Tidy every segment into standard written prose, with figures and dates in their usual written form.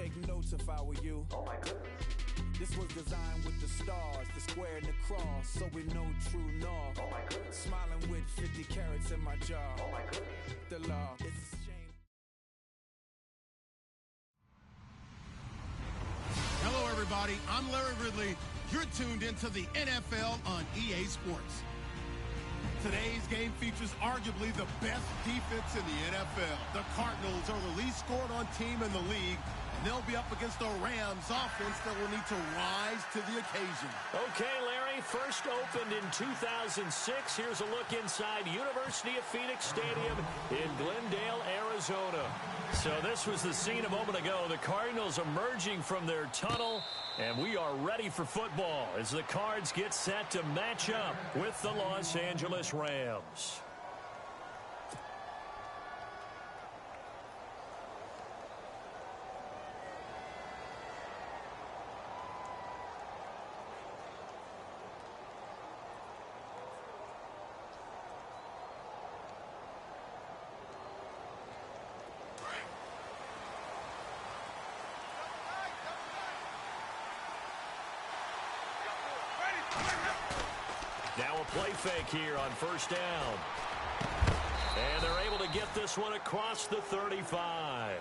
take notes if I were you. Oh my goodness. This was designed with the stars, the square and the cross, so we know true north. Oh my goodness. Smiling with 50 carats in my jaw. Oh my goodness. The law, it's a shame. Hello, everybody. I'm Larry Ridley. You're tuned into the NFL on EA Sports. Today's game features arguably the best defense in the NFL. The Cardinals are the least scored on team in the league, and they'll be up against a Rams offense that will need to rise to the occasion. Okay, Larry, first opened in 2006. Here's a look inside University of Phoenix Stadium in Glendale, Arizona. So this was the scene a moment ago. The Cardinals emerging from their tunnel, and we are ready for football as the Cards get set to match up with the Los Angeles Rams. Now a play fake here on first down. And they're able to get this one across the 35.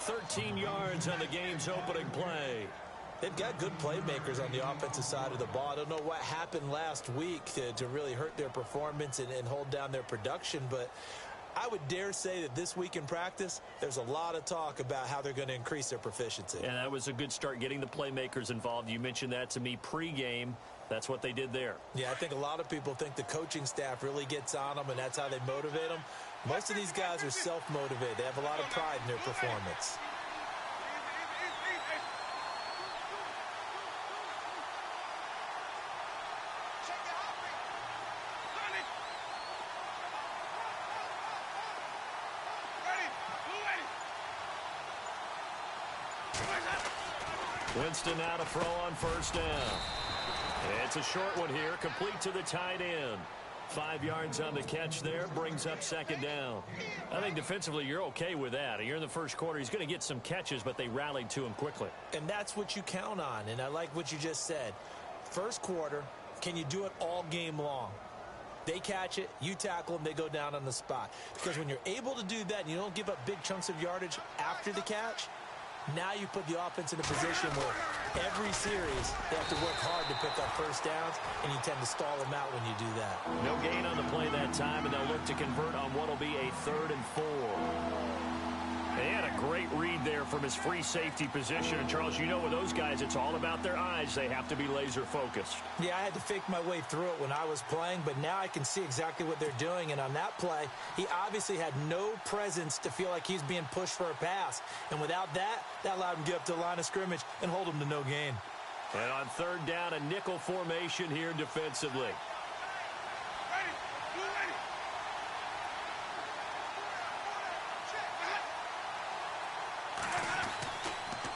13 yards on the game's opening play. They've got good playmakers on the offensive side of the ball. I don't know what happened last week to really hurt their performance and hold down their production, but I would dare say that this week in practice, there's a lot of talk about how they're going to increase their proficiency. And that was a good start, getting the playmakers involved. You mentioned that to me pregame. That's what they did there. Yeah, I think a lot of people think the coaching staff really gets on them, and that's how they motivate them. Most of these guys are self-motivated. They have a lot of pride in their performance. Winston now to throw on first down. It's a short one here, complete to the tight end. 5 yards on the catch there, brings up second down. I think defensively you're okay with that. You're in the first quarter. He's going to get some catches, but they rallied to him quickly. And that's what you count on, and I like what you just said. First quarter, can you do it all game long? They catch it, you tackle them, they go down on the spot. Because when you're able to do that and you don't give up big chunks of yardage after the catch, now you put the offense in a position where every series they have to work hard to pick up first downs, and you tend to stall them out when you do that. No gain on the play that time, and they'll look to convert on what will be a 3rd and 4. They had a great read there from his free safety position. And, Charles, you know with those guys, it's all about their eyes. They have to be laser-focused. Yeah, I had to fake my way through it when I was playing, but now I can see exactly what they're doing. And on that play, he obviously had no presence to feel like he's being pushed for a pass. And without that, that allowed him to get up to the line of scrimmage and hold him to no gain. And on third down, a nickel formation here defensively.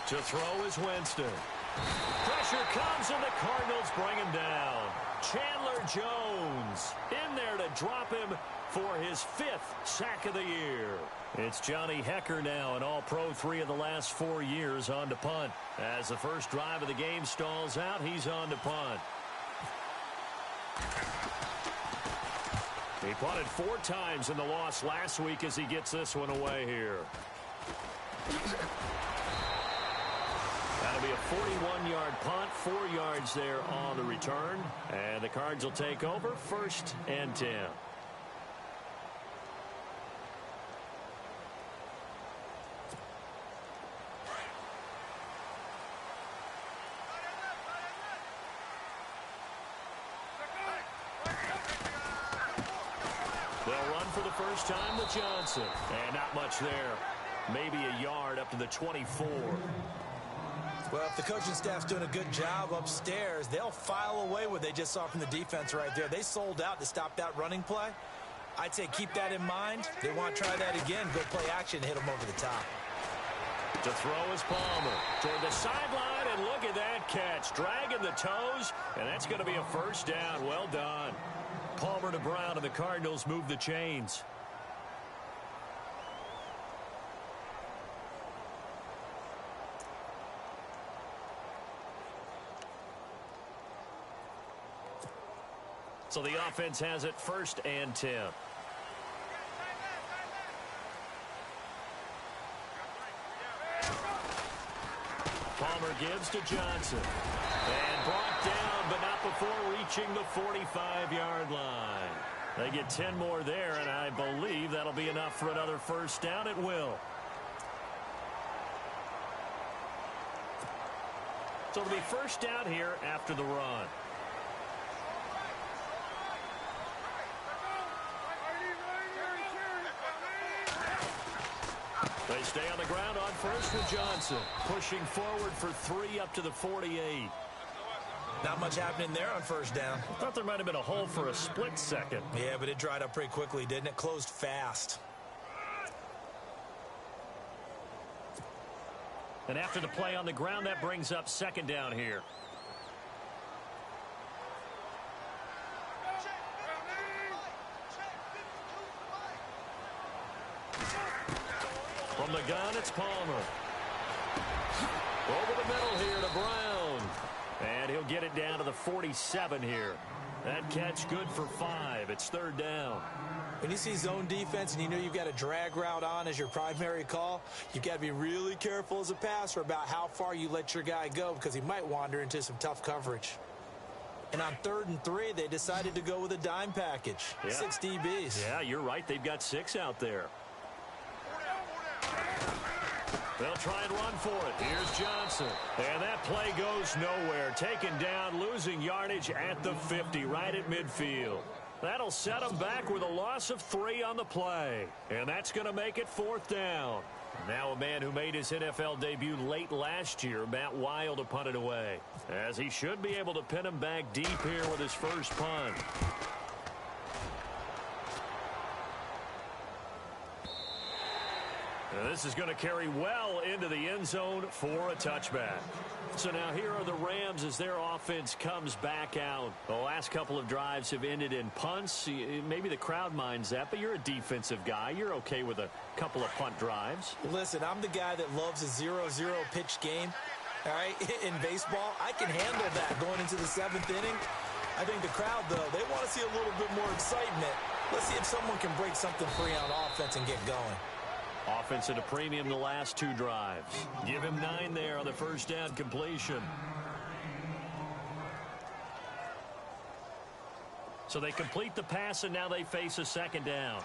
To throw is Winston. Pressure comes, and the Cardinals bring him down. Chandler Jones in there to drop him for his 5th sack of the year. It's Johnny Hecker now, an all-pro 3 of the last 4 years, on to punt. As the first drive of the game stalls out, he's on to punt. He punted 4 times in the loss last week as he gets this one away here. That'll be a 41-yard punt, 4 yards there on the return. And the Cards will take over, 1st and 10. They'll run for the first time with Johnson. And not much there. Maybe a yard up to the 24. Well, if the coaching staff's doing a good job upstairs, they'll file away what they just saw from the defense right there. They sold out to stop that running play. I'd say keep that in mind. They want to try that again. Go play action and hit them over the top. To throw is Palmer toward the sideline, and look at that catch. Dragging the toes, and that's going to be a first down. Well done. Palmer to Brown, and the Cardinals move the chains. So the offense has it 1st and 10. Palmer gives to Johnson. And brought down, but not before reaching the 45-yard line. They get 10 more there, and I believe that'll be enough for another first down. It will. So it'll be first down here after the run. They stay on the ground on first with Johnson. Pushing forward for 3 up to the 48. Not much happening there on first down. I thought there might have been a hole for a split second. Yeah, but it dried up pretty quickly, didn't it? Closed fast. And after the play on the ground, that brings up 2nd down here. From the gun, it's Palmer. Over the middle here to Brown. And he'll get it down to the 47 here. That catch good for 5. It's 3rd down. When you see zone defense and you know you've got a drag route on as your primary call, you've got to be really careful as a passer about how far you let your guy go because he might wander into some tough coverage. And on 3rd and 3, they decided to go with a dime package. Yeah. 6 DBs. Yeah, you're right. They've got 6 out there. They'll try and run for it. Here's Johnson. And that play goes nowhere. Taken down, losing yardage at the 50, right at midfield. That'll set them back with a loss of 3 on the play. And that's going to make it 4th down. Now a man who made his NFL debut late last year, Matt Wild, to punt it away. As he should be able to pin him back deep here with his first punt. And this is going to carry well into the end zone for a touchback. So now here are the Rams as their offense comes back out. The last couple of drives have ended in punts. Maybe the crowd minds that, but you're a defensive guy. You're okay with a couple of punt drives. Listen, I'm the guy that loves a 0-0 pitch game. All right, in baseball, I can handle that going into the 7th inning. I think the crowd, though, they want to see a little bit more excitement. Let's see if someone can break something free on offense and get going. Offense at a premium the last 2 drives. Give him 9 there on the first down completion. So they complete the pass, and now they face a 2nd down.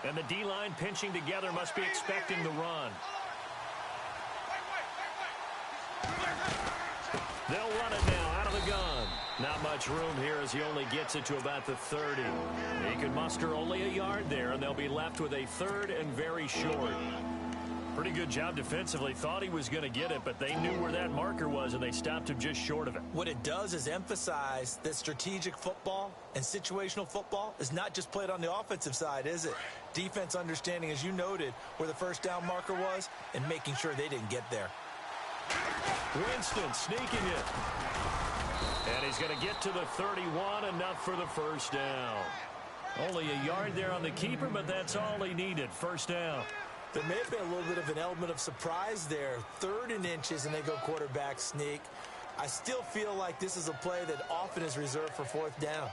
And the D-line pinching together must be expecting the run. They'll run it now out of the gun. Not much room here as he only gets it to about the 30. He can muster only a yard there, and they'll be left with a 3rd and very short. Pretty good job defensively. Thought he was going to get it, but they knew where that marker was, and they stopped him just short of it. What it does is emphasize that strategic football and situational football is not just played on the offensive side, is it? Defense understanding, as you noted, where the first down marker was and making sure they didn't get there. Winston sneaking it. And he's going to get to the 31, enough for the first down. Only a yard there on the keeper, but that's all he needed. First down. There may have been a little bit of an element of surprise there. 3rd and inches, and they go quarterback sneak. I still feel like this is a play that often is reserved for 4th down.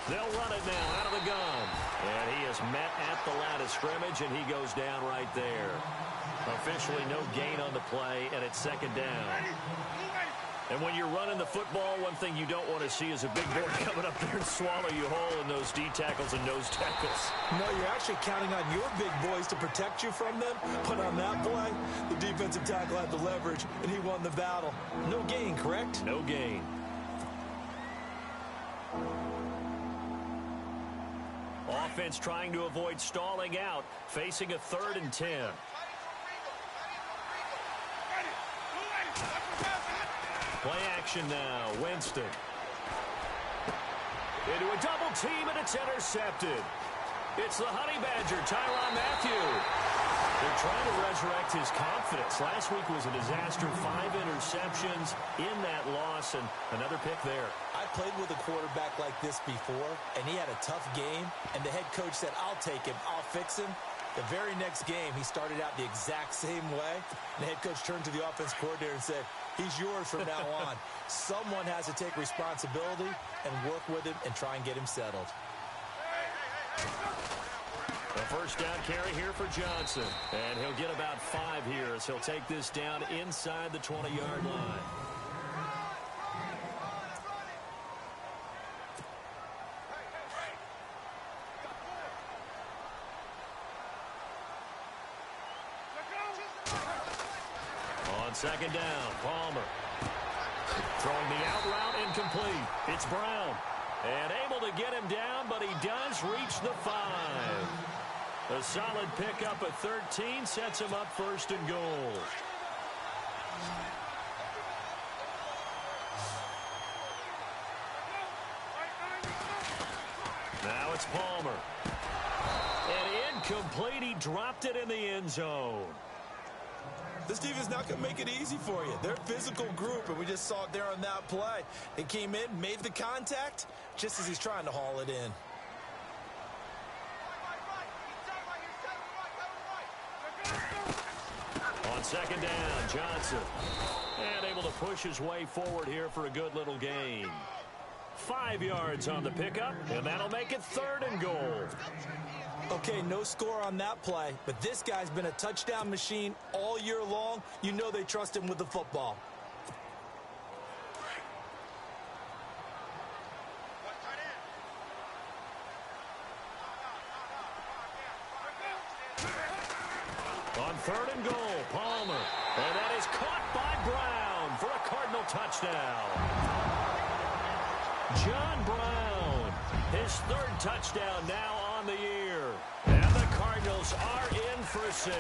They'll run it now out of the gun. And he is met at the line of scrimmage, and he goes down right there. Officially no gain on the play, and it's 2nd down. And when you're running the football, one thing you don't want to see is a big boy coming up there and swallow you whole in those D tackles and nose tackles. No, you're actually counting on your big boys to protect you from them. But on that play, the defensive tackle had the leverage, and he won the battle. No gain, correct? No gain. Offense trying to avoid stalling out, facing a 3rd and 10. Play action now, Winston. Into a double team, and it's intercepted. It's the Honey Badger, Tyrann Mathieu. They're trying to resurrect his confidence. Last week was a disaster. 5 interceptions in that loss, and another pick there. I played with a quarterback like this before, and he had a tough game, and the head coach said, I'll take him, I'll fix him. The very next game, he started out the exact same way. And the head coach turned to the offense coordinator and said, he's yours from now on. Someone has to take responsibility and work with him and try and get him settled. A first down carry here for Johnson. And he'll get about 5 here as he'll take this down inside the 20-yard line. On second down, Palmer. Throwing the out route incomplete. It's Brown. And able to get him down, but he does reach the 5. A solid pickup at 13 sets him up first and goal. Now it's Palmer. And incomplete. He dropped it in the end zone. This defense not going to make it easy for you. They're a physical group, and we just saw it there on that play. They came in, made the contact, just as he's trying to haul it in. On second down, Johnson. And able to push his way forward here for a good little gain. 5 yards on the pickup, and that'll make it 3rd and goal. Okay, no score on that play, but this guy's been a touchdown machine all year long. You know they trust him with the football. On 3rd and goal, Palmer. And that is caught by Brown for a Cardinal touchdown. John Brown, his 3rd touchdown now on the year. And the Cardinals are in for 6.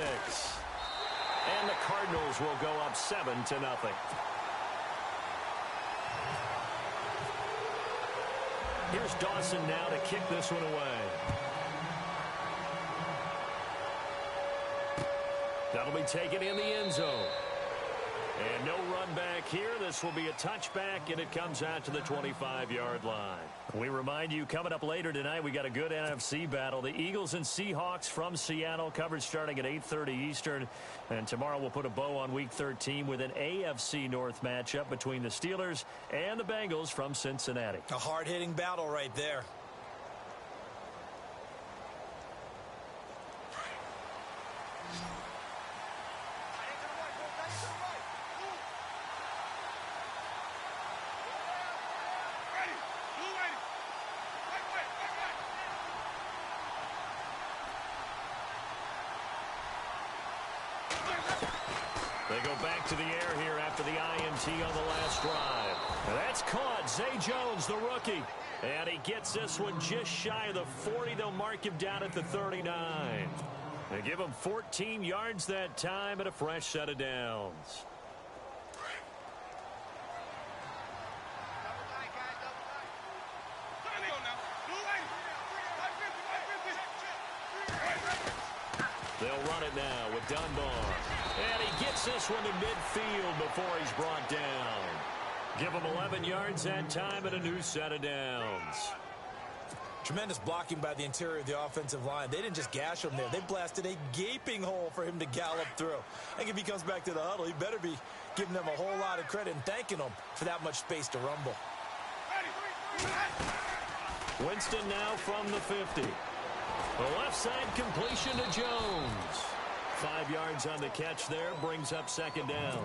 And the Cardinals will go up 7-0. Here's Dawson now to kick this one away. That'll be taken in the end zone. And no run back here. This will be a touchback, and it comes out to the 25-yard line. We remind you, coming up later tonight, we got a good NFC battle. The Eagles and Seahawks from Seattle, coverage starting at 8:30 Eastern. And tomorrow we'll put a bow on Week 13 with an AFC North matchup between the Steelers and the Bengals from Cincinnati. A hard-hitting battle right there. They go back to the air here after the INT on the last drive. And that's caught. Zay Jones, the rookie. And he gets this one just shy of the 40. They'll mark him down at the 39. They give him 14 yards that time and a fresh set of downs. They'll run it now with Dunbar. And he gets this one to midfield before he's brought down. Give him 11 yards that time and a new set of downs. Tremendous blocking by the interior of the offensive line. They didn't just gash him there. They blasted a gaping hole for him to gallop through. I think if he comes back to the huddle, he better be giving them a whole lot of credit and thanking them for that much space to rumble. Winston now from the 50. The left side completion to Jones. 5 yards on the catch there, brings up second down.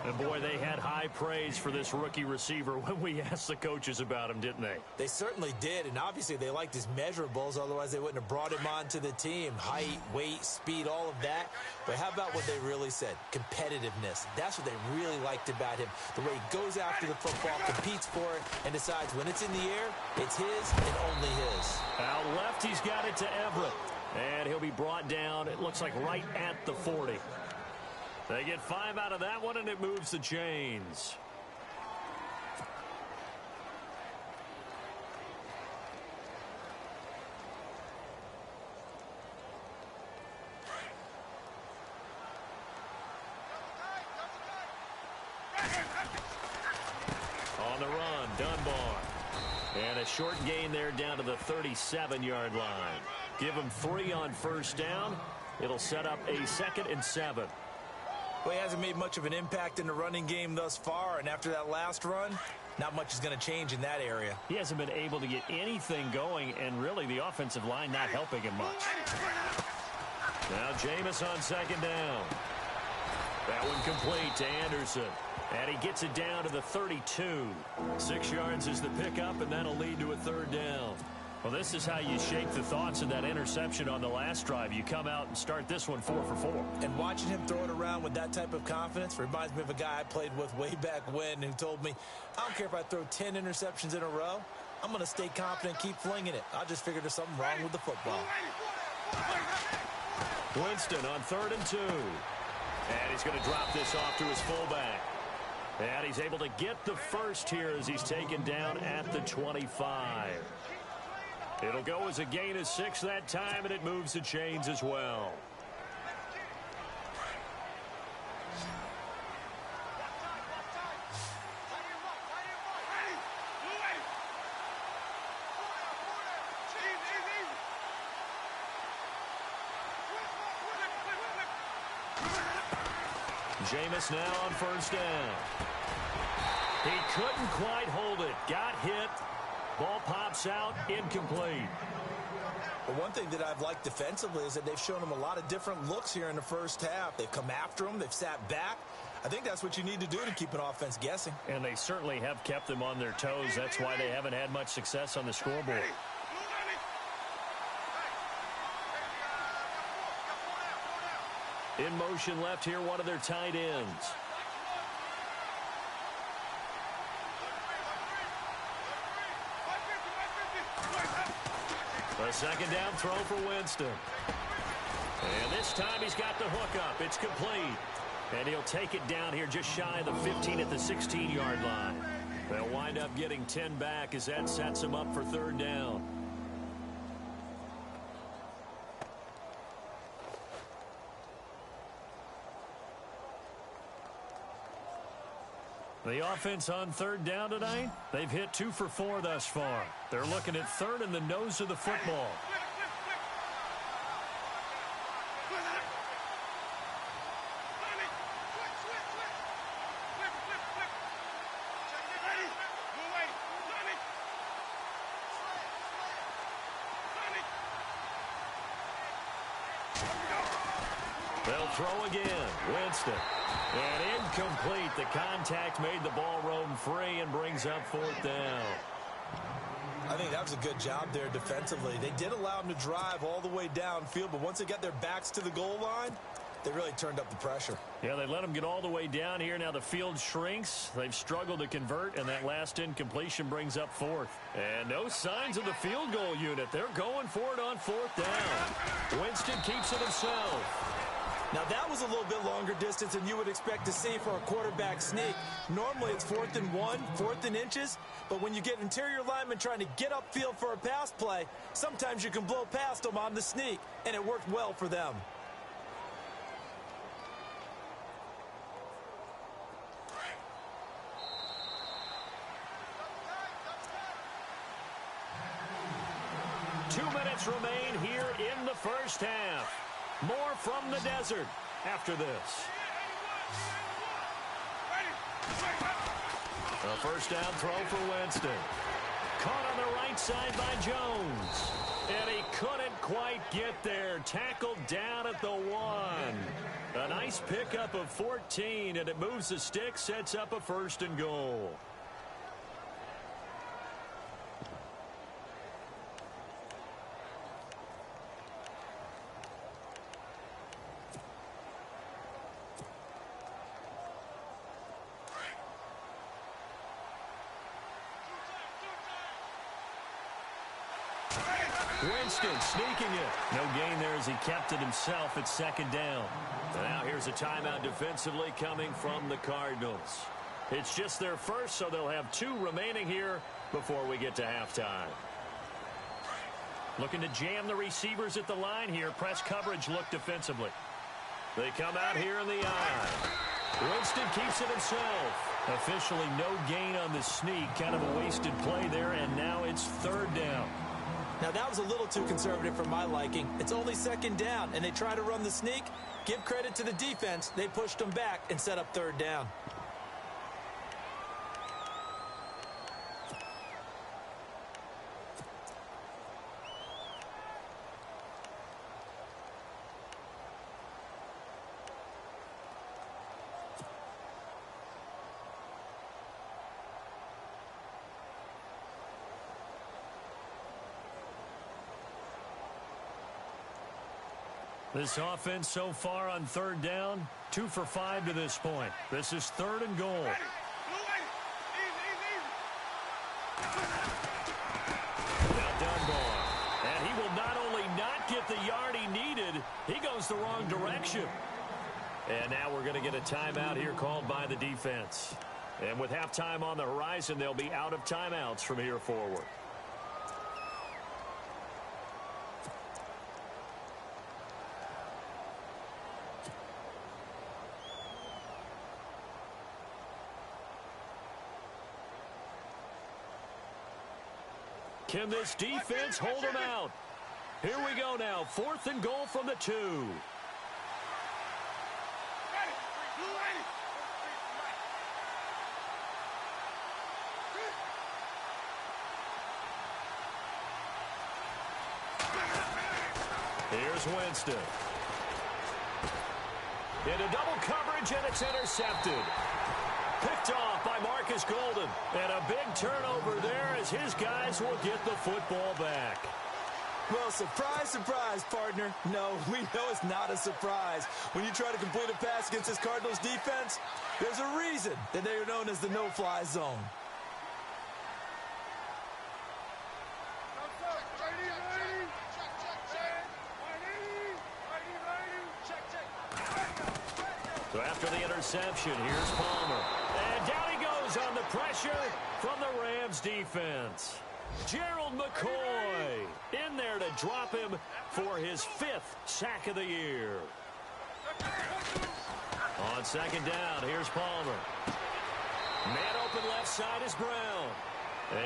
And boy, they had high praise for this rookie receiver when we asked the coaches about him, didn't they? They certainly did, and obviously they liked his measurables, otherwise they wouldn't have brought him onto the team. Height, weight, speed, all of that. But how about what they really said? Competitiveness. That's what they really liked about him. The way he goes after the football, competes for it, and decides when it's in the air, it's his and only his. Out left, he's got it to Everett. And he'll be brought down, it looks like right at the 40. They get 5 out of that one, and it moves the chains. on the run, Dunbar. And a short gain there down to the 37-yard line. Give him 3 on first down. It'll set up a 2nd and 7. Well, he hasn't made much of an impact in the running game thus far, and after that last run, not much is going to change in that area. He hasn't been able to get anything going, and really the offensive line not helping him much. Now Jameis on 2nd down. That one complete to Anderson. And he gets it down to the 32. 6 yards is the pickup, and that'll lead to a 3rd down. Well, this is how you shake the thoughts of that interception on the last drive. You come out and start this one 4 for 4. And watching him throw it around with that type of confidence reminds me of a guy I played with way back when who told me, I don't care if I throw 10 interceptions in a row. I'm going to stay confident, keep flinging it. I just figured there's something wrong with the football. Winston on 3rd and 2. And he's going to drop this off to his fullback. And he's able to get the first here as he's taken down at the 25. It'll go as a gain of 6 that time, and it moves the chains as well. Jameis now on first down. He couldn't quite hold it. Got hit. Ball pops out, incomplete. But one thing that I've liked defensively is that they've shown him a lot of different looks here in the first half. They've come after him. They've sat back. I think that's what you need to do to keep an offense guessing. And they certainly have kept them on their toes. That's why they haven't had much success on the scoreboard. In motion left here, one of their tight ends. A 2nd down throw for Winston. And this time he's got the hook up. It's complete. And he'll take it down here just shy of the 15 at the 16-yard line. They'll wind up getting 10 back as that sets him up for 3rd down. The offense on 3rd down tonight, they've hit 2 for 4 thus far. They're looking at 3rd and the nose of the football. They'll throw again. Winston. And incomplete. The contact made the ball roam free and brings up 4th down. I think that was a good job there defensively. They did allow them to drive all the way downfield, but once they got their backs to the goal line, they really turned up the pressure. Yeah, they let them get all the way down here. Now the field shrinks. They've struggled to convert, and that last incompletion brings up 4th. And no signs of the field goal unit. They're going for it on 4th down. Winston keeps it himself. Now, that was a little bit longer distance than you would expect to see for a quarterback sneak. Normally, it's 4th and 1, 4th and inches. But when you get interior linemen trying to get upfield for a pass play, sometimes you can blow past them on the sneak, and it worked well for them. Two minutes remain here in the first half. More from the desert after this. A first down throw for Winston. Caught on the right side by Jones. And he couldn't quite get there. Tackled down at the 1. A nice pickup of 14, and it moves the stick, sets up a 1st and goal. Winston sneaking it. No gain there as he kept it himself at 2nd down. And now here's a timeout defensively coming from the Cardinals. It's just their first, so they'll have 2 remaining here before we get to halftime. Looking to jam the receivers at the line here. Press coverage look defensively. They come out here in the eye. Winston keeps it himself. Officially no gain on the sneak. Kind of a wasted play there, and now it's third down. Now, that was a little too conservative for my liking. It's only second down, and they try to run the sneak. Give credit to the defense. They pushed them back and set up third down. This offense so far on third down, 2 for 5 to this point. This is third and goal. Now Dunbar. And he will not only not get the yard he needed, he goes the wrong direction. And now we're going to get a timeout here called by the defense. And with halftime on the horizon, they'll be out of timeouts from here forward. Can this defense hold them out? Here we go now. 4th and goal from the 2. Here's Winston. Into double coverage, and it's intercepted. Picked off by Marcus Golden. And a big turnover there as his guys will get the football back. Well, surprise, surprise, partner. No, we know it's not a surprise. When you try to complete a pass against this Cardinals defense, there's a reason that they are known as the no-fly zone. So after the interception, here's Palmer. And down he goes on the pressure from the Rams defense. Gerald McCoy in there to drop him for his 5th sack of the year. On second down, here's Palmer. Man open left side is Brown.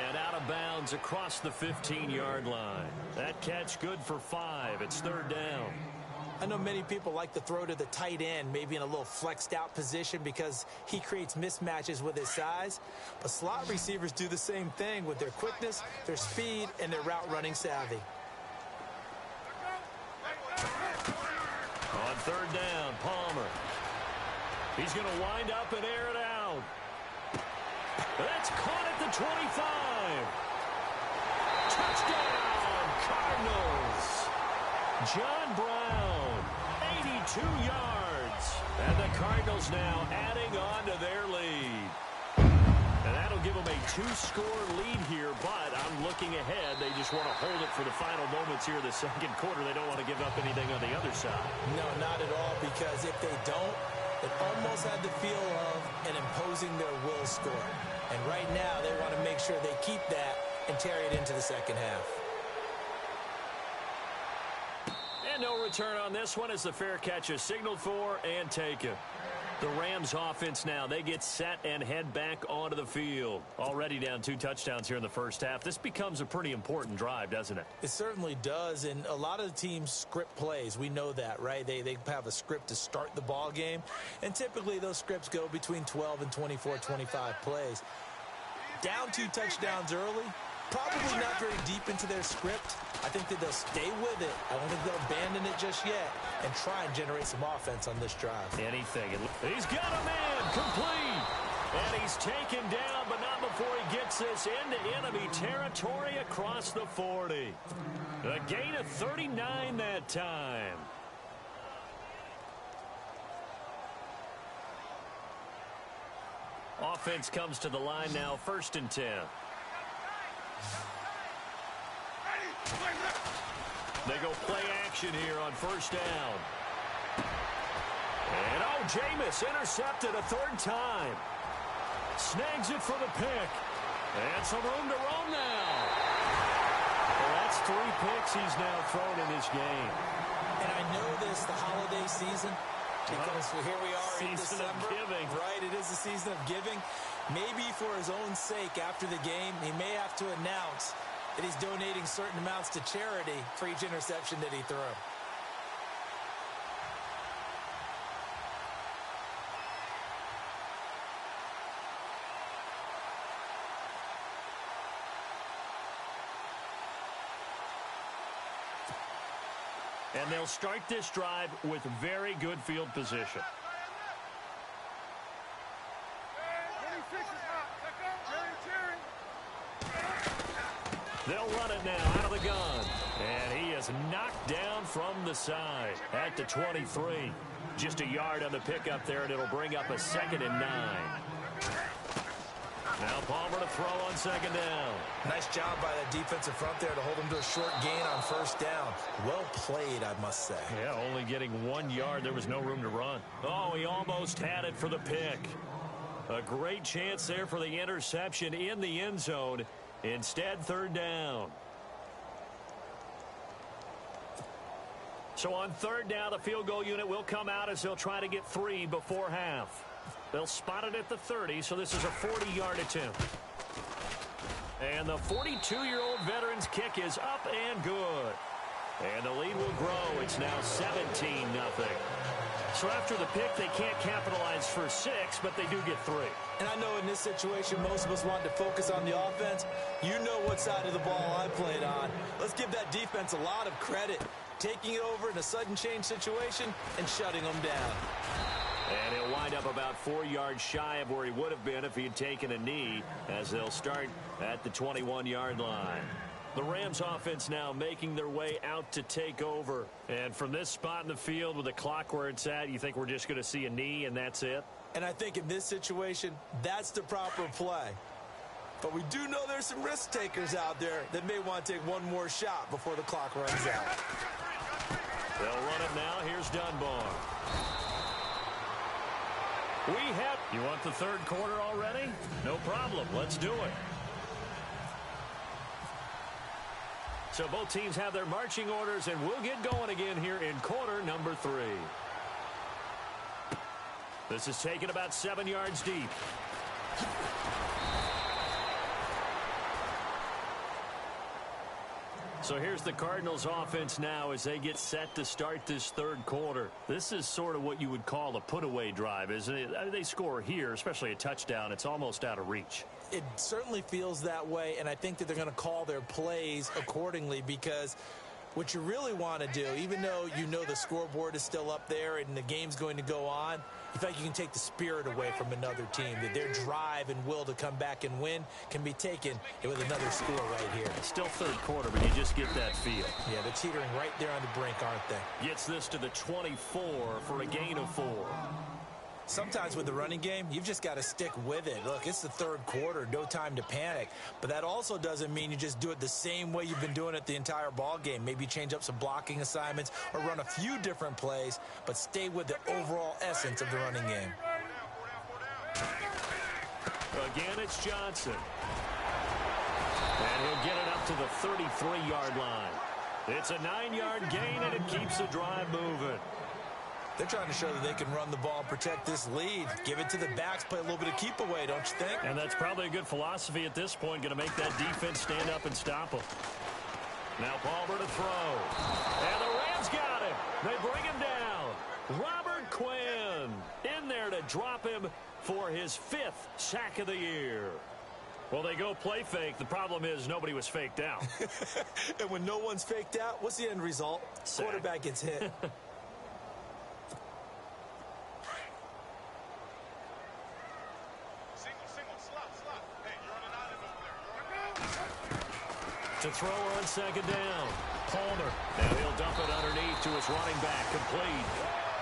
And out of bounds across the 15-yard line. That catch good for 5. It's third down. I know many people like to throw to the tight end, maybe in a little flexed out position because he creates mismatches with his size. But slot receivers do the same thing with their quickness, their speed, and their route running savvy. On third down, Palmer. He's going to wind up and air it out. That's caught at the 25. Touchdown, Cardinals. John Brown, 82 yards. And the Cardinals now adding on to their lead. And that'll give them a 2-score lead here, but I'm looking ahead. They just want to hold it for the final moments here of the second quarter. They don't want to give up anything on the other side. No, not at all, because if they don't, it almost had the feel of an imposing their will score. And right now, they want to make sure they keep that and carry it into the second half. And no return on this one as the fair catch is signaled for and taken. The Rams offense now, they get set and head back onto the field. Already down 2 touchdowns here in the first half. This becomes a pretty important drive, doesn't it? It certainly does, and a lot of the teams script plays. We know that, right? They have a script to start the ball game, and typically those scripts go between 12 and 24, 25 plays. Down 2 touchdowns early, probably not very deep into their script. I think that they'll stay with it. I don't think they'll abandon it just yet and try and generate some offense on this drive. Anything. He's got a man complete. And he's taken down, but not before he gets this into enemy territory across the 40. A gain of 39 that time. Offense comes to the line now, 1st and 10. They go play action here on 1st down. And Jameis intercepted a 3rd time. Snags it for the pick. And some room to roam now. Well, that's 3 picks he's now thrown in this game. And I know this, the holiday season, Because here we are in December. Season of giving. Right, it is the season of giving. Maybe for his own sake after the game, he may have to announce that he's donating certain amounts to charity for each interception that he threw. And they'll start this drive with very good field position. They'll run it now out of the gun. And he is knocked down from the side at the 23. Just a yard on the pickup there, and it'll bring up a 2nd and 9. Now Palmer to throw on 2nd down. Nice job by that defensive front there to hold him to a short gain on 1st down. Well played, I must say. Yeah, only getting 1 yard. There was no room to run. Oh, he almost had it for the pick. A great chance there for the interception in the end zone. Instead, 3rd down. So on 3rd down, the field goal unit will come out as they'll try to get 3 before half. They'll spot it at the 30, so this is a 40-yard attempt. And the 42-year-old veteran's kick is up and good. And the lead will grow. It's now 17-0. So after the pick, they can't capitalize for 6, but they do get 3. And I know in this situation, most of us want to focus on the offense. You know what side of the ball I played on. Let's give that defense a lot of credit. Taking it over in a sudden change situation and shutting them down. And he'll wind up about 4 yards shy of where he would have been if he had taken a knee, as they'll start at the 21-yard line. The Rams offense now making their way out to take over. And from this spot in the field with the clock where it's at, you think we're just going to see a knee and that's it? And I think in this situation, that's the proper play. But we do know there's some risk takers out there that may want to take one more shot before the clock runs out. They'll run it now. Here's Dunbar. You want the 3rd quarter already? No problem. Let's do it. So both teams have their marching orders, and we'll get going again here in quarter number 3. This is taken about 7 yards deep. So here's the Cardinals offense now as they get set to start this 3rd quarter. This is sort of what you would call a put-away drive, isn't it? I mean, they score here, especially a touchdown. It's almost out of reach. It certainly feels that way, and I think that they're going to call their plays accordingly, because what you really want to do, even though you know the scoreboard is still up there and the game's going to go on, you feel like you can take the spirit away from another team, that their drive and will to come back and win can be taken with another score right here. Still 3rd quarter, but you just get that feel. Yeah, they're teetering right there on the brink, aren't they? Gets this to the 24 for a gain of 4. Sometimes with the running game, you've just got to stick with it. Look, it's the 3rd quarter, no time to panic. But that also doesn't mean you just do it the same way you've been doing it the entire ball game. Maybe change up some blocking assignments or run a few different plays, but stay with the overall essence of the running game. Again, it's Johnson. And he'll get it up to the 33-yard line. It's a 9-yard gain, and it keeps the drive moving. They're trying to show that they can run the ball and protect this lead. Give it to the backs, play a little bit of keep away, don't you think? And that's probably a good philosophy at this point, going to make that defense stand up and stop them. Now Palmer to throw. And the Rams got him. They bring him down. Robert Quinn in there to drop him for his 5th sack of the year. Well, they go play fake. The problem is nobody was faked out. And when no one's faked out, what's the end result? Sack. Quarterback gets hit. To throw on 2nd down. Palmer. And he'll dump it underneath to his running back, complete.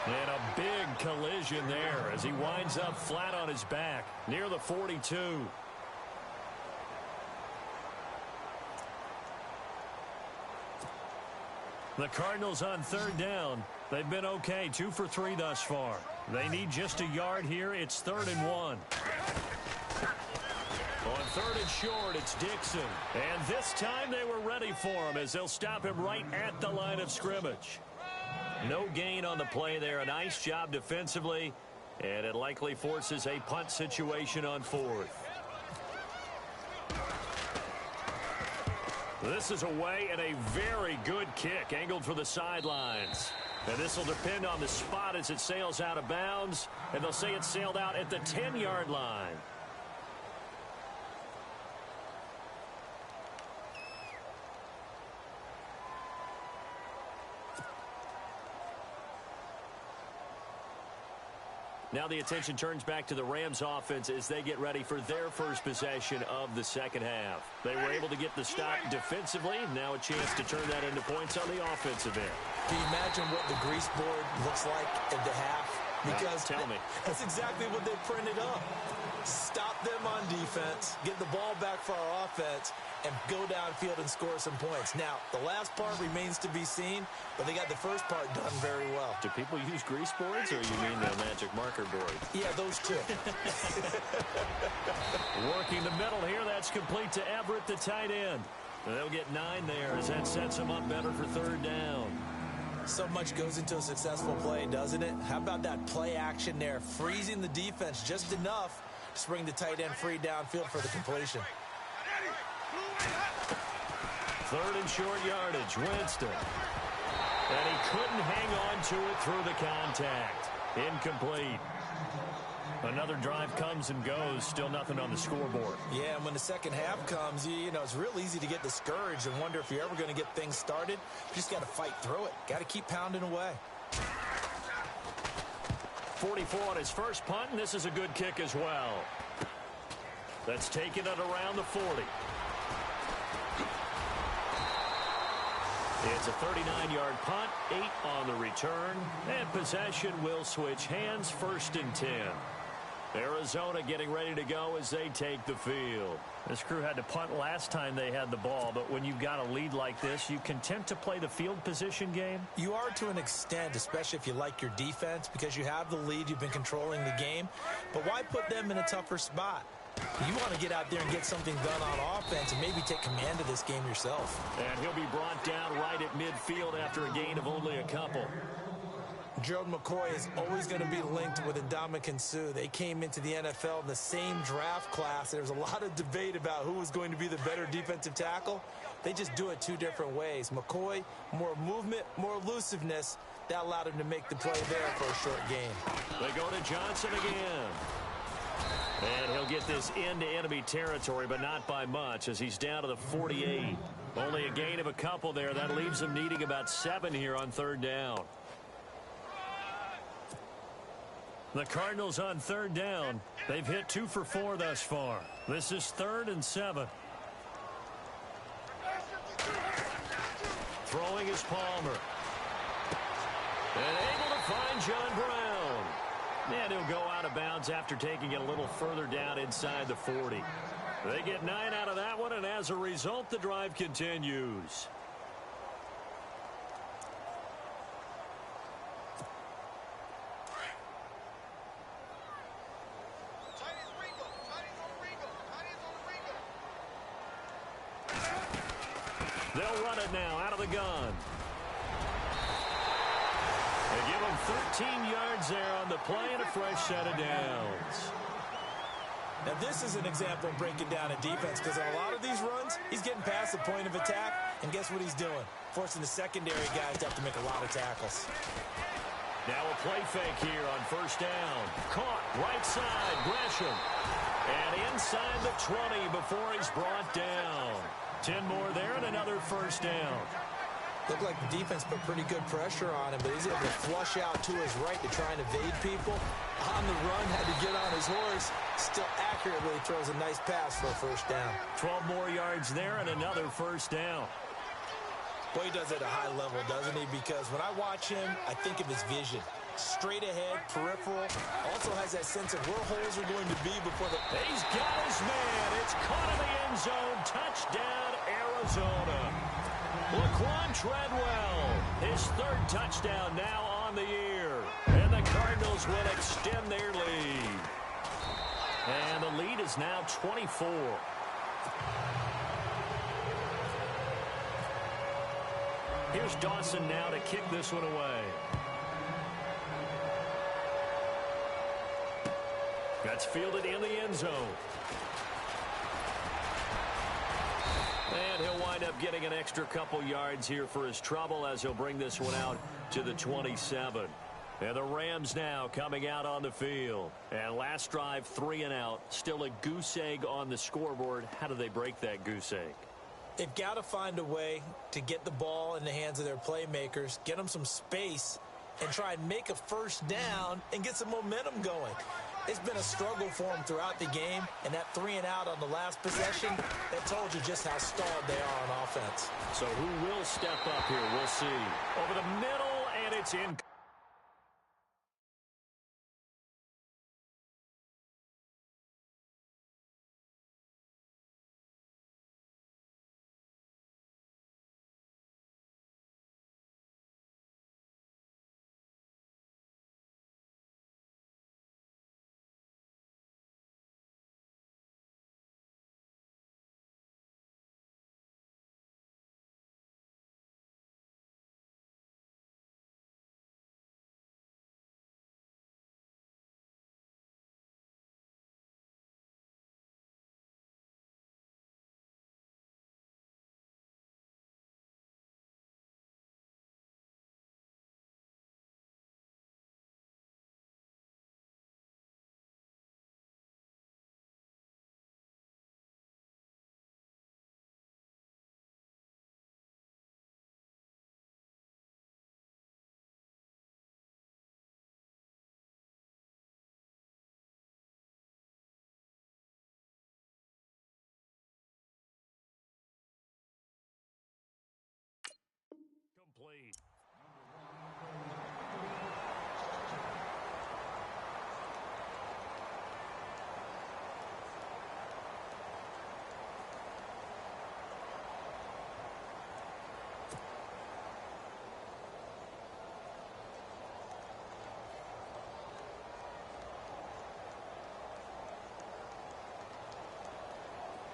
And a big collision there as he winds up flat on his back near the 42. The Cardinals on 3rd down. They've been okay, 2 for 3 thus far. They need just a yard here. It's 3rd and 1. On 3rd and short, it's Dixon. And this time they were ready for him as they'll stop him right at the line of scrimmage. No gain on the play there. A nice job defensively, and it likely forces a punt situation on 4th. This is away and a very good kick angled for the sidelines. And this will depend on the spot as it sails out of bounds. And they'll say it sailed out at the 10-yard line. Now the attention turns back to the Rams offense as they get ready for their first possession of the second half. They were able to get the stop defensively. Now a chance to turn that into points on the offensive end. Can you imagine what the grease board looks like at the half? Because tell me. That's exactly what they printed up. Stop them on defense, get the ball back for our offense, and go downfield and score some points. Now, the last part remains to be seen, but they got the first part done very well. Do people use grease boards, or you mean the magic marker board? Yeah, those two. Working the middle here, that's complete to Everett, the tight end. They'll get 9 there as that sets them up better for 3rd down. So much goes into a successful play, doesn't it? How about that play action there, freezing the defense just enough to bring the tight end free downfield for the completion. 3rd and short yardage, Winston. And he couldn't hang on to it through the contact. Incomplete. Another drive comes and goes, still nothing on the scoreboard. Yeah, and when the second half comes, you know, it's real easy to get discouraged and wonder if you're ever going to get things started. You just got to fight through it. Got to keep pounding away. 44 on his first punt, and this is a good kick as well. That's taken at around the 40. It's a 39-yard punt, 8 on the return, and possession will switch hands, 1st and 10. Arizona getting ready to go as they take the field. This crew had to punt last time they had the ball, but when you've got a lead like this, you content to play the field position game? You are to an extent, especially if you like your defense, because you have the lead, you've been controlling the game. But why put them in a tougher spot? You want to get out there and get something done on offense and maybe take command of this game yourself. And he'll be brought down right at midfield after a gain of only a couple. Gerald McCoy is always going to be linked with Ndamukong Suh. They came into the NFL in the same draft class. There was a lot of debate about who was going to be the better defensive tackle. They just do it 2 different ways. McCoy, more movement, more elusiveness. That allowed him to make the play there for a short gain. They go to Johnson again. And he'll get this into enemy territory, but not by much as he's down to the 48. Only a gain of a couple there. That leaves him needing about 7 here on 3rd down. The Cardinals on 3rd down. They've hit 2 for 4 thus far. This is 3rd and 7. Throwing is Palmer. And able to find John Brown. And he'll go out of bounds after taking it a little further down inside the 40. They get 9 out of that one, and as a result, the drive continues. They'll run it now out of the gun. They give him 13 yards there on the play and a fresh set of downs. Now, this is an example of breaking down a defense because on a lot of these runs, he's getting past the point of attack, and guess what he's doing? Forcing the secondary guys to have to make a lot of tackles. Now a play fake here on 1st down. Caught right side, Gresham. And inside the 20 before he's brought down. 10 more there and another 1st down. Looked like the defense put pretty good pressure on him, but he's able to flush out to his right to try and evade people. On the run, had to get on his horse. Still accurately throws a nice pass for a 1st down. 12 more yards there and another 1st down. Boy, he does it at a high level, doesn't he? Because when I watch him, I think of his vision. Straight ahead, peripheral. Also has that sense of where holes are going to be before the... He's got his man. It's caught in the end zone. Touchdown, Arizona. Laquan Treadwell, his 3rd touchdown now on the year. And the Cardinals will extend their lead. And the lead is now 24. Here's Dawson now to kick this one away. That's fielded in the end zone. And he'll wind up getting an extra couple yards here for his trouble as he'll bring this one out to the 27. And the Rams now coming out on the field. And last drive, 3 and out. Still a goose egg on the scoreboard. How do they break that goose egg? They've got to find a way to get the ball in the hands of their playmakers, get them some space, and try and make a first down and get some momentum going. It's been a struggle for them throughout the game, and that 3 and out on the last possession, that told you just how stalled they are on offense. So who will step up here? We'll see. Over the middle, and it's in. Complete.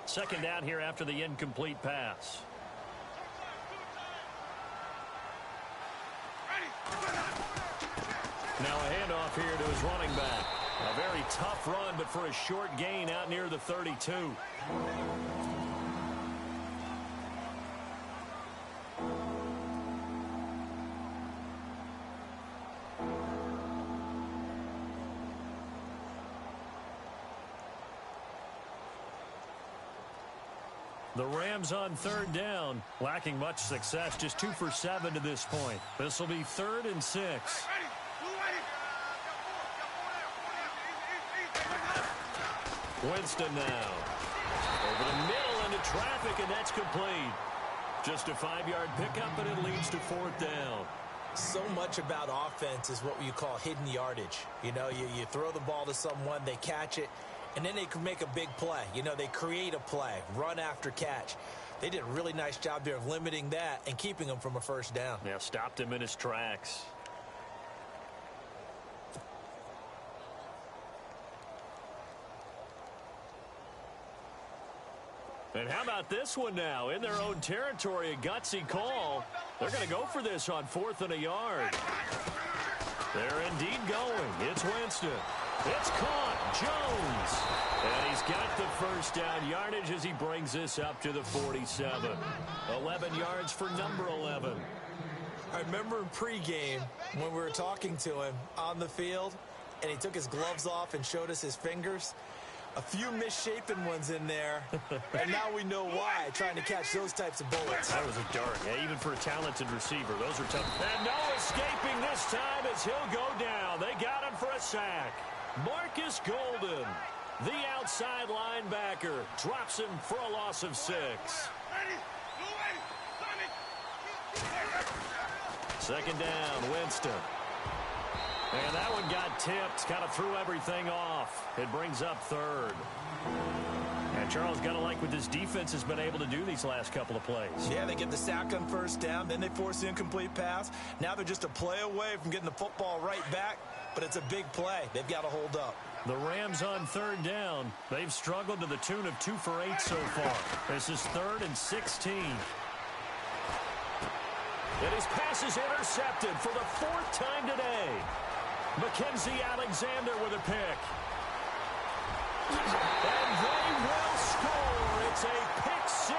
Second down here after the incomplete pass. Now a handoff here to his running back. A very tough run, but for a short gain out near the 32. The Rams on third down, lacking much success, just 2 for 7 to this point. This will be 3rd and 6. Winston now. Over the middle into traffic, and that's complete. Just a 5-yard pickup, and it leads to 4th down. So much about offense is what you call hidden yardage. You know, you throw the ball to someone, they catch it, and then they can make a big play. You know, they create a play, run after catch. They did a really nice job there of limiting that and keeping him from a first down. Yeah, stopped him in his tracks. And how about this one now? In their own territory, a gutsy call. They're going to go for this on 4th and a yard. They're indeed going. It's Winston. It's caught. Jones. And he's got the first down yardage as he brings this up to the 47. 11 yards for number 11. I remember in pregame when we were talking to him on the field, and he took his gloves off and showed us his fingers. A few misshapen ones in there, and now we know why, trying to catch those types of bullets. That was a dart. Yeah, even for a talented receiver, those are tough. And no escaping this time as he'll go down. They got him for a sack. Marcus Golden, the outside linebacker, drops him for a loss of 6. Second down, Winston. And that one got tipped, kind of threw everything off. It brings up 3rd. And Charles, got to like what this defense has been able to do these last couple of plays. Yeah, they get the sack on first down, then they force the incomplete pass. Now they're just a play away from getting the football right back, but it's a big play. They've got to hold up. The Rams on third down. They've struggled to the tune of 2 for 8 so far. This is 3rd and 16. And his pass is intercepted for the 4th time today. Mackenzie Alexander with a pick. And they will score. It's a pick 6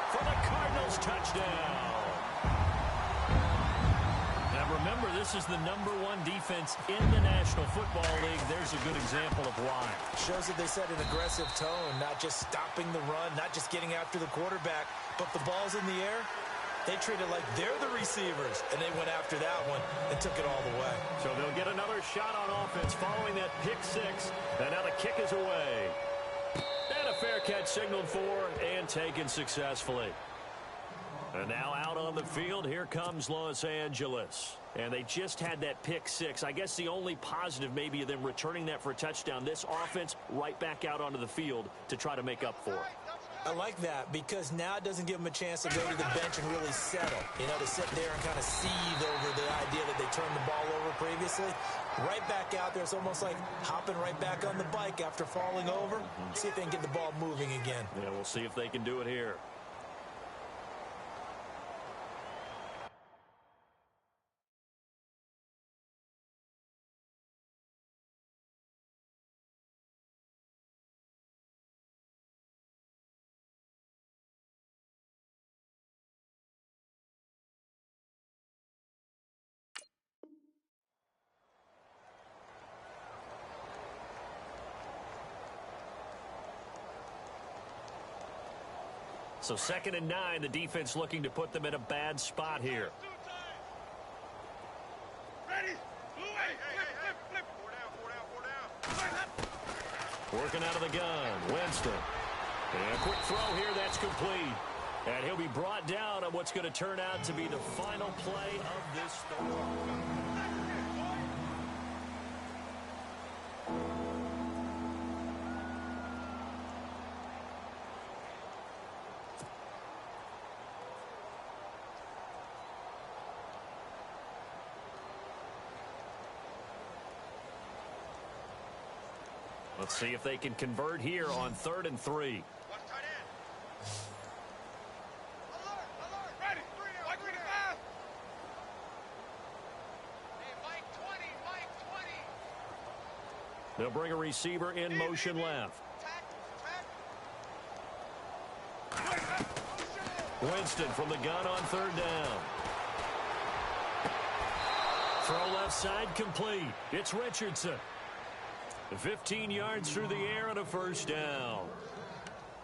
for the Cardinals touchdown. Now remember, this is the #1 defense in the National Football League. There's a good example of why. Shows that they set an aggressive tone, not just stopping the run, not just getting after the quarterback, but the ball's in the air. They treat it like they're the receivers, and they went after that one and took it all the way. So they'll get another shot on offense following that pick 6, and now the kick is away. And a fair catch signaled for and taken successfully. And now out on the field, here comes Los Angeles. And they just had that pick 6. I guess the only positive maybe of them returning that for a touchdown. This offense right back out onto the field to try to make up for it. I like that because now it doesn't give them a chance to go to the bench and really settle. You know, to sit there and kind of seethe over the idea that they turned the ball over previously. Right back out there. It's almost like hopping right back on the bike after falling over. See if they can get the ball moving again. Yeah, we'll see if they can do it here. So 2nd and 9, the defense looking to put them in a bad spot here. Ready? Flip. 4 down. Working out of the gun, Winston. And a quick throw here, that's complete. And he'll be brought down on what's going to turn out to be the final play of this third. Let's see if they can convert here on 3rd and 3. Watch tight end. Alert. Ready. 3 down. Watch 5. Hey, Mike 20. They'll bring a receiver in motion left. Winston from the gun on 3rd down. Throw left side complete. It's Richardson. 15 yards through the air and a 1st down.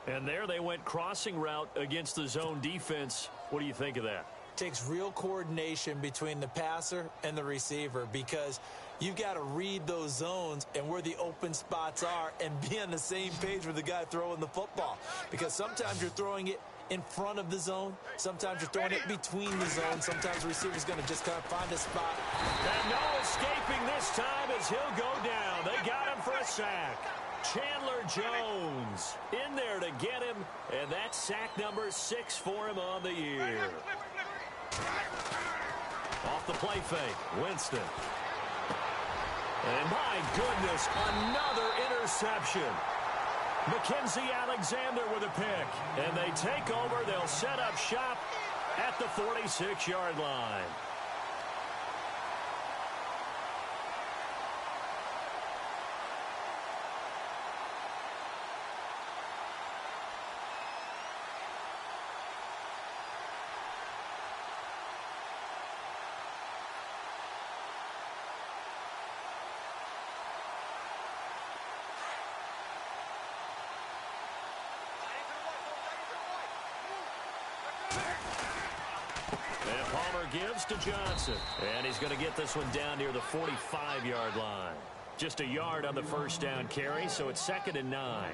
And there they went crossing route against the zone defense. What do you think of that? Takes real coordination between the passer and the receiver because you've got to read those zones and where the open spots are and be on the same page with the guy throwing the football. Because sometimes you're throwing it in front of the zone. Sometimes you're throwing it between the zones. Sometimes the receiver's going to just kind of find a spot. And no escaping this time as he'll go down. They got him for a sack. Chandler Jones in there to get him. And that's sack number 6 for him on the year. Off the play fake, Winston. And my goodness, another interception. Mackenzie Alexander with a pick. And they take over. They'll set up shop at the 46-yard line. And Palmer gives to Johnson. And he's going to get this one down near the 45-yard line. Just a yard on the 1st down carry, so it's 2nd and 9.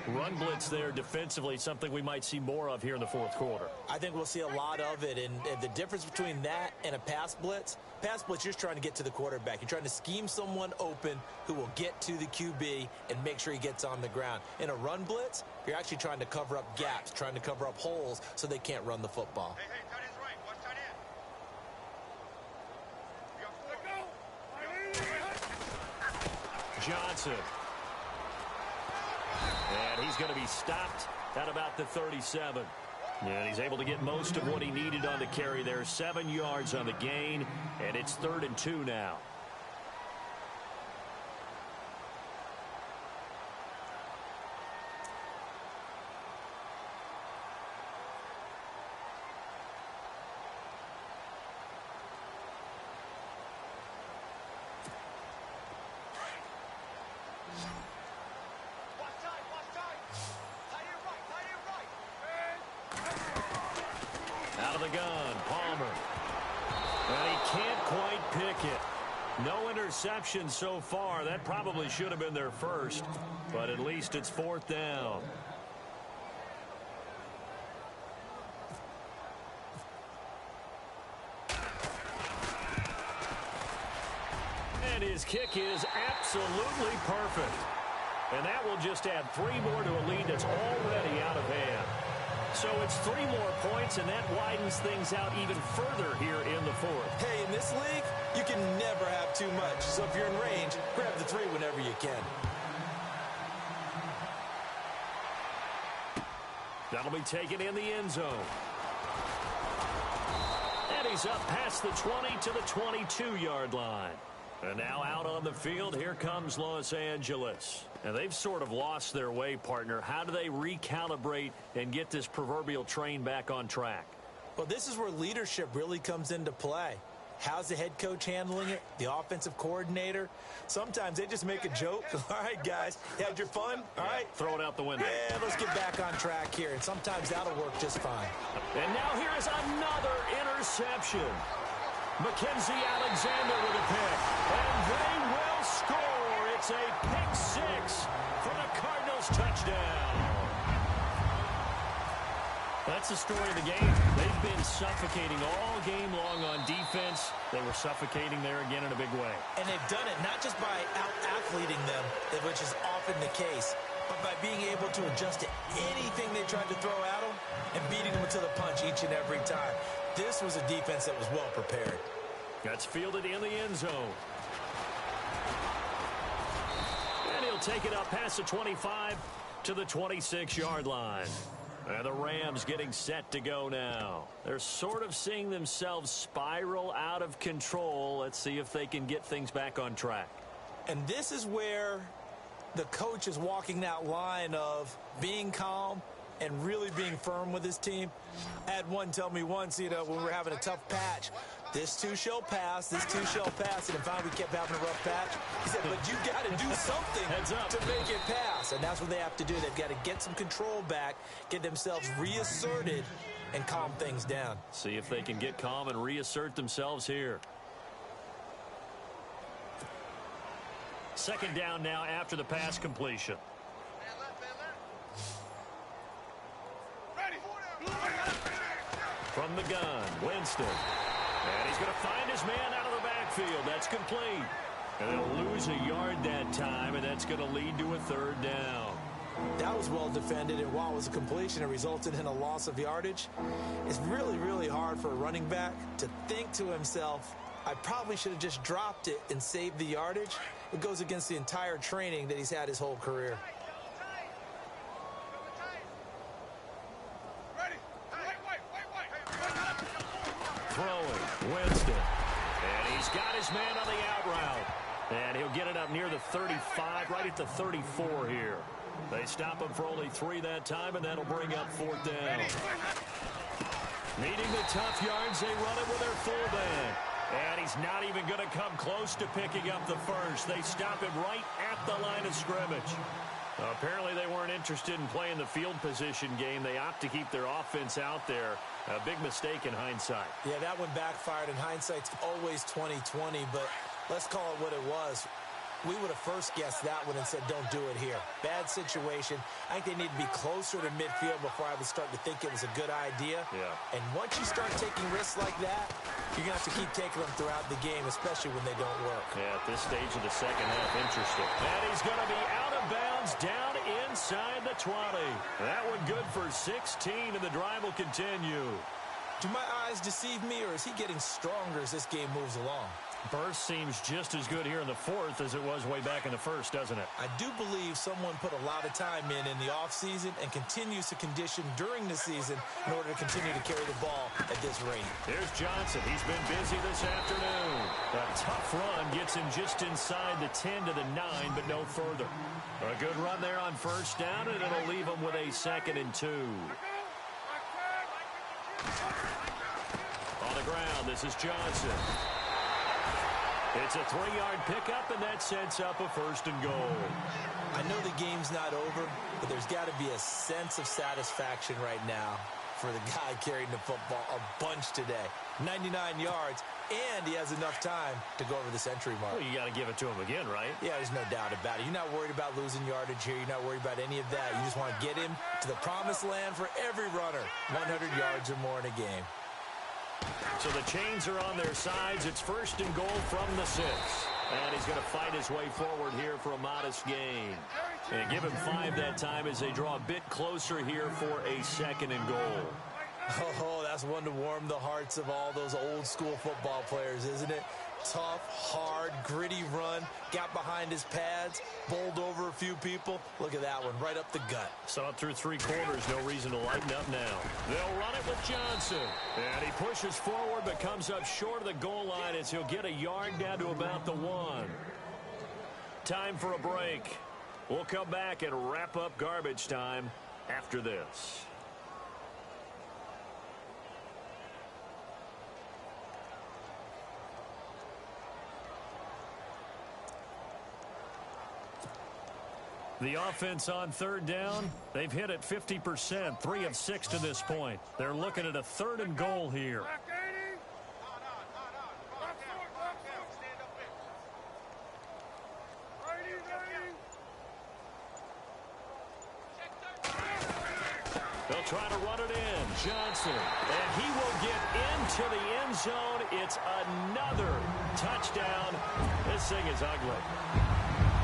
Run blitz there defensively, something we might see more of here in the 4th quarter. I think we'll see a lot of it, and the difference between that and a pass blitz, you're just trying to get to the quarterback. You're trying to scheme someone open who will get to the QB and make sure he gets on the ground. In a run blitz, you're actually trying to cover up gaps, trying to cover up holes so they can't run the football. Hey, tight end's right. Watch tight end. Johnson. And he's going to be stopped at about the 37. And he's able to get most of what he needed on the carry there. 7 yards on the gain, and it's 3rd and 2 now. Out of the gun, Palmer. And he can't quite pick it. No interception so far. That probably should have been their first, but at least it's 4th down. And his kick is absolutely perfect. And that will just add 3 more to a lead that's already out of hand. So it's 3 more points, and that widens things out even further here in the 4th. Hey, in this league, you can never have too much. So if you're in range, grab the 3 whenever you can. That'll be taken in the end zone. And he's up past the 20 to the 22-yard line. And now out on the field, here comes Los Angeles. And they've sort of lost their way, partner. How do they recalibrate and get this proverbial train back on track? Well, this is where leadership really comes into play. How's the head coach handling it? The offensive coordinator? Sometimes they just make a joke. All right, guys, you had your fun? All right. Throw it out the window. Yeah, let's get back on track here. And sometimes that'll work just fine. And now here is another interception. Mackenzie Alexander with a pick. And they will score. It's a pick-6 for the Cardinals touchdown. That's the story of the game. They've been suffocating all game long on defense. They were suffocating there again in a big way. And they've done it not just by out-athleting them, which is often the case, but by being able to adjust to anything they tried to throw at them and beating them to the punch each and every time. This was a defense that was well prepared. That's fielded in the end zone. And he'll take it up past the 25 to the 26-yard line. And the Rams getting set to go now. They're sort of seeing themselves spiral out of control. Let's see if they can get things back on track. And this is where the coach is walking that line of being calm and really being firm with his team. I had one tell me once, when we were having a tough patch, this too shall pass, this too shall pass. And finally we kept having a rough patch. He said, but you got to do something to make it pass. And that's what they have to do. They've got to get some control back, get themselves reasserted, and calm things down. See if they can get calm and reassert themselves here. 2nd down now after the pass completion. From the gun, Winston. And he's going to find his man out of the backfield. That's complete. And they'll lose a yard that time, and that's going to lead to a 3rd down. That was well defended, and while it was a completion, it resulted in a loss of yardage. It's really, really hard for a running back to think to himself, I probably should have just dropped it and saved the yardage. It goes against the entire training that he's had his whole career. Throwing, Winston. And he's got his man on the out route. And he'll get it up near the 35, right at the 34 here. They stop him for only 3 that time, and that'll bring up 4th down. Needing the tough yards, they run it with their fullback. And he's not even going to come close to picking up the first. They stop him right at the line of scrimmage. Apparently they weren't interested in playing the field position game. They opt to keep their offense out there. A big mistake in hindsight. Yeah, that one backfired. In hindsight's always 20/20, but let's call it what it was. We would have first guessed that one and said, don't do it here. Bad situation. I think they need to be closer to midfield before I would start to think it was a good idea. Yeah. And once you start taking risks like that, you're going to have to keep taking them throughout the game, especially when they don't work. Yeah, at this stage of the second half, interesting. And he's going to be out of bounds down inside the 20. That one good for 16, and the drive will continue. Do my eyes deceive me, or is he getting stronger as this game moves along? Burst seems just as good here in the fourth as it was way back in the first, doesn't it? I do believe someone put a lot of time in the offseason and continues to condition during the season in order to continue to carry the ball at this rate. Here's Johnson. He's been busy this afternoon. A tough run gets him just inside the 10 to the 9, but no further. A good run there on first down, and it'll leave him with a 2nd and 2. On the ground, this is Johnson. It's a 3-yard pickup, and that sets up a 1st and goal. I know the game's not over, but there's got to be a sense of satisfaction right now for the guy carrying the football a bunch today. 99 yards, and he has enough time to go over the century mark. Well, you got to give it to him again, right? Yeah, there's no doubt about it. You're not worried about losing yardage here. You're not worried about any of that. You just want to get him to the promised land for every runner. 100 yards or more in a game. So the chains are on their sides. It's 1st and goal from the 6. And he's going to fight his way forward here for a modest gain. And give him 5 that time as they draw a bit closer here for a 2nd and goal. Oh, that's one to warm the hearts of all those old school football players, isn't it? Tough, hard, gritty run, got behind his pads, bowled over a few people. Look at that one, right up the gut. Saw it through 3 quarters, no reason to lighten up now. They'll run it with Johnson. And he pushes forward but comes up short of the goal line as he'll get a yard down to about the 1. Time for a break. We'll come back and wrap up garbage time after this. The offense on 3rd down, they've hit it 50%, 3 of 6 to this point. They're looking at a 3rd and goal here. They'll try to run it in. Johnson, and he will get into the end zone. It's another touchdown. This thing is ugly.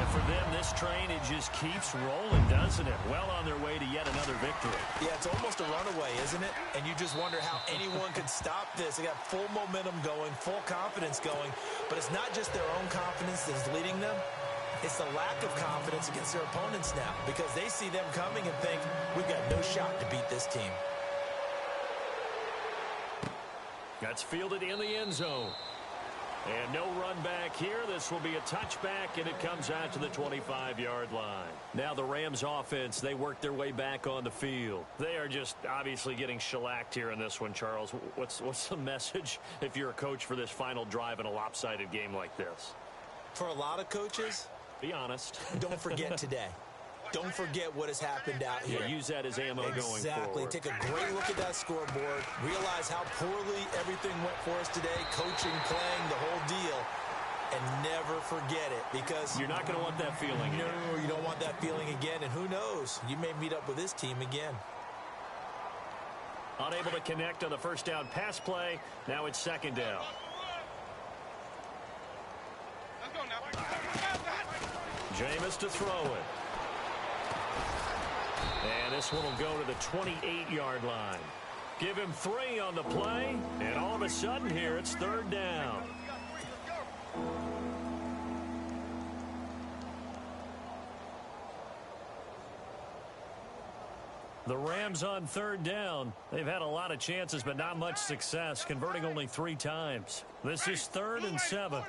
And for them, this train, it just keeps rolling, doesn't it? Well on their way to yet another victory. Yeah, it's almost a runaway, isn't it? And you just wonder how anyone could stop this. They got full momentum going, full confidence going. But it's not just their own confidence that's leading them. It's the lack of confidence against their opponents now because they see them coming and think, we've got no shot to beat this team. That's fielded in the end zone. And no run back here. This will be a touchback, and it comes out to the 25-yard line. Now the Rams offense, they work their way back on the field. They are just obviously getting shellacked here in this one, Charles. What's the message if you're a coach for this final drive in a lopsided game like this? For a lot of coaches, be honest. Don't forget today. Don't forget what has happened out here. Yeah, use that as ammo going forward. Exactly. Take a great look at that scoreboard. Realize how poorly everything went for us today. Coaching, playing, the whole deal. And never forget it because you're not going to want that feeling again. No, you don't want that feeling again. And who knows? You may meet up with this team again. Unable to connect on the first down pass play. Now it's 2nd down. Jameis to throw it. And this one will go to the 28-yard line. Give him 3 on the play, and all of a sudden here it's 3rd down. The Rams on 3rd down. They've had a lot of chances, but not much success, converting only 3 times. This is 3rd and 7.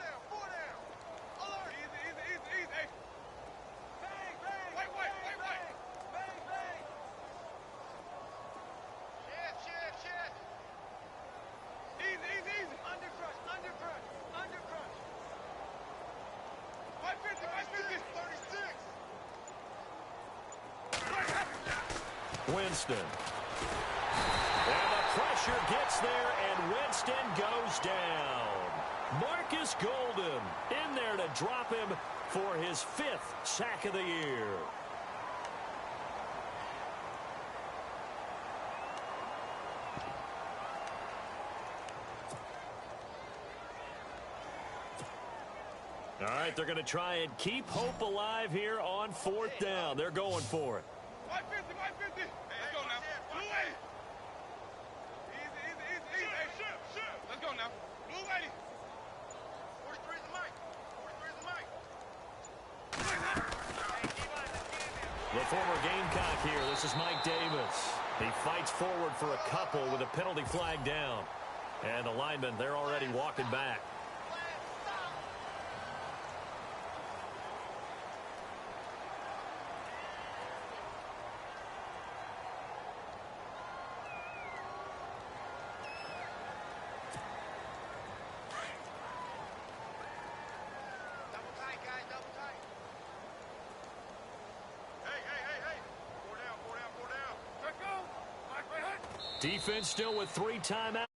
Winston. And the pressure gets there, and Winston goes down. Marcus Golden in there to drop him for his 5th sack of the year. All right, they're going to try and keep hope alive here on 4th down. They're going for it. 550, 550. Hey, let's go now. Blue lady. Easy. Let's go now. Blue lady. 45. The former Gamecock here. This is Mike Davis. He fights forward for a couple with a penalty flag down. And the linemen, they're already walking back. Defense still with 3 timeouts.